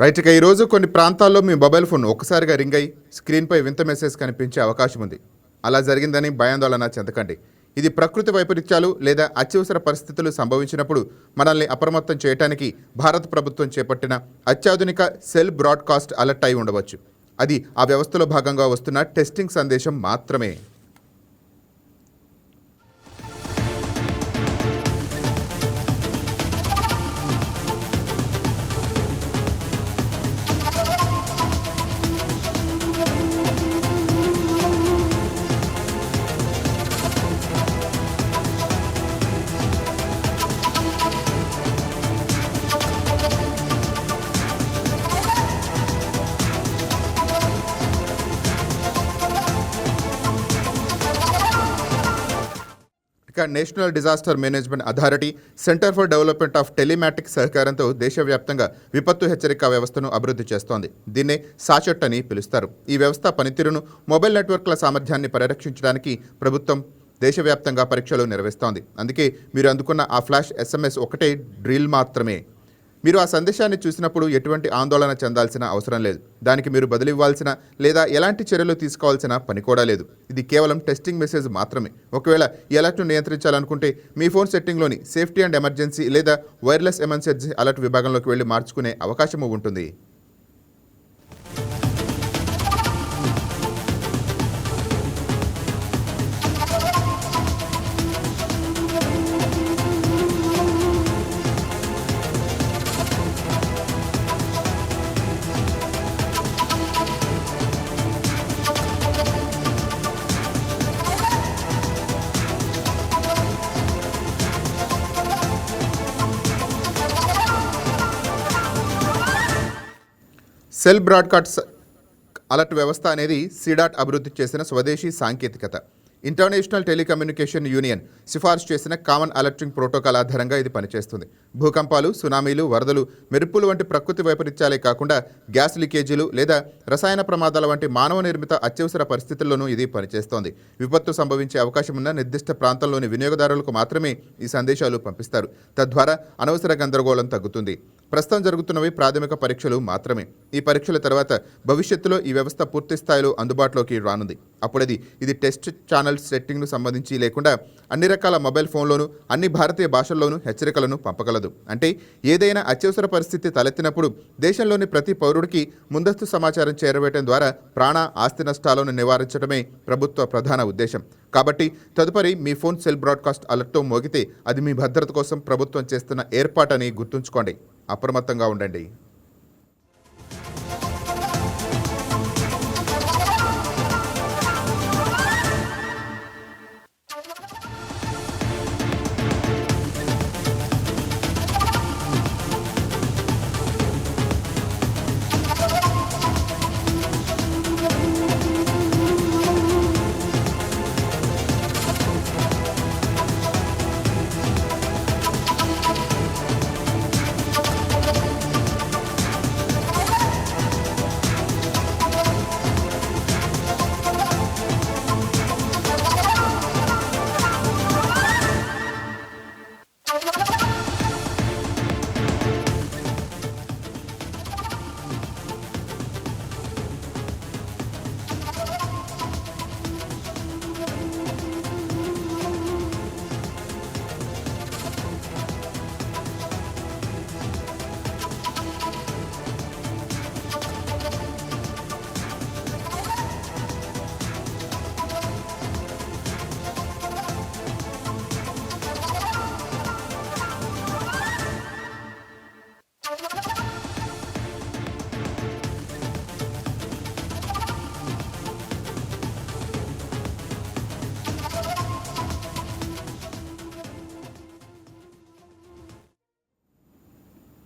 Right. ఇక ఈరోజు కొన్ని ప్రాంతాల్లో మీ మొబైల్ ఫోన్ ఒక్కసారిగా రింగ్ అయి స్క్రీన్పై వింత మెసేజ్ కనిపించే అవకాశం ఉంది. అలా జరిగిందని భయాందోళన చెందకండి. ఇది ప్రకృతి వైపరీత్యాలు లేదా అత్యవసర పరిస్థితులు సంభవించినప్పుడు మనల్ని అప్రమత్తం చేయడానికి భారత ప్రభుత్వం చేపట్టిన అత్యాధునిక సెల్ బ్రాడ్కాస్ట్ అలర్ట్ అయి ఉండవచ్చు. అది ఆ వ్యవస్థలో భాగంగా వస్తున్న టెస్టింగ్ సందేశం మాత్రమే. ఇక national disaster management authority, centre for development of telematics సహకారంతో దేశవ్యాప్తంగా విపత్తు హెచ్చరిక వ్యవస్థను అభివృద్ధి చేస్తోంది. దీన్నే సాచెట్ అని పిలుస్తారు. ఈ వ్యవస్థ పనితీరును, మొబైల్ నెట్వర్క్ల సామర్థ్యాన్ని పరిరక్షించడానికి ప్రభుత్వం దేశవ్యాప్తంగా పరీక్షలు నిర్వహిస్తోంది. అందుకే మీరు అందుకున్న ఆ ఫ్లాష్ SMS ఒకటే డ్రిల్ మాత్రమే. మీరు ఆ సందేశాన్ని చూసినప్పుడు ఎటువంటి ఆందోళన చెందాల్సిన అవసరం లేదు. దానికి మీరు బదిలివ్వాల్సిన లేదా ఎలాంటి చర్యలు తీసుకోవాల్సిన పని కూడా లేదు. ఇది కేవలం టెస్టింగ్ మెసేజ్ మాత్రమే. ఒకవేళ ఈ అలర్ట్ను నియంత్రించాలనుకుంటే మీ ఫోన్ సెట్టింగ్లోని సేఫ్టీ అండ్ ఎమర్జెన్సీ లేదా వైర్లెస్ ఎమర్జెన్సీ అలర్ట్ విభాగంలోకి వెళ్ళి మార్చుకునే అవకాశం ఉంటుంది. సెల్ బ్రాడ్కాస్ట్ అలర్ట్ వ్యవస్థ అనేది సిడాట్ అభివృద్ధి చేసిన స్వదేశీ సాంకేతికత. ఇంటర్నేషనల్ టెలికమ్యూనికేషన్ యూనియన్ సిఫార్సు చేసిన కామన్ అలర్టింగ్ ప్రోటోకాల్ ఆధారంగా ఇది పనిచేస్తుంది. భూకంపాలు, సునామీలు, వరదలు, మెరుపులు వంటి ప్రకృతి వైపరీత్యాలే కాకుండా గ్యాస్ లీకేజీలు లేదా రసాయన ప్రమాదాల వంటి మానవ నిర్మిత అత్యవసర పరిస్థితుల్లోనూ ఇది పనిచేస్తోంది. విపత్తు సంభవించే అవకాశం ఉన్న నిర్దిష్ట ప్రాంతంలోని వినియోగదారులకు మాత్రమే ఈ సందేశాలు పంపిస్తారు. తద్వారా అనవసర గందరగోళం తగ్గుతుంది. ప్రస్తుతం జరుగుతున్నవి ప్రాథమిక పరీక్షలు మాత్రమే. ఈ పరీక్షల తర్వాత భవిష్యత్తులో ఈ వ్యవస్థ పూర్తి స్థాయిలో అందుబాటులోకి రానుంది. అప్పుడది ఇది టెస్ట్ ఛానల్ సెట్టింగ్ను సంబంధించి లేకుండా అన్ని రకాల మొబైల్ ఫోన్లోనూ అన్ని భారతీయ భాషల్లోనూ హెచ్చరికలను పంపగలదు. అంటే ఏదైనా అత్యవసర పరిస్థితి తలెత్తినప్పుడు దేశంలోని ప్రతి పౌరుడికి ముందస్తు సమాచారం చేరవేయడం ద్వారా ప్రాణ, ఆస్తి నష్టాలను నివారించడమే ప్రభుత్వ ప్రధాన ఉద్దేశం. కాబట్టి తదుపరి మీ ఫోన్ సెల్ బ్రాడ్కాస్ట్ అలర్ట్తో మోగితే అది మీ భద్రత కోసం ప్రభుత్వం చేస్తున్న ఏర్పాటని గుర్తుంచుకోండి. అప్రమత్తంగా ఉండండి.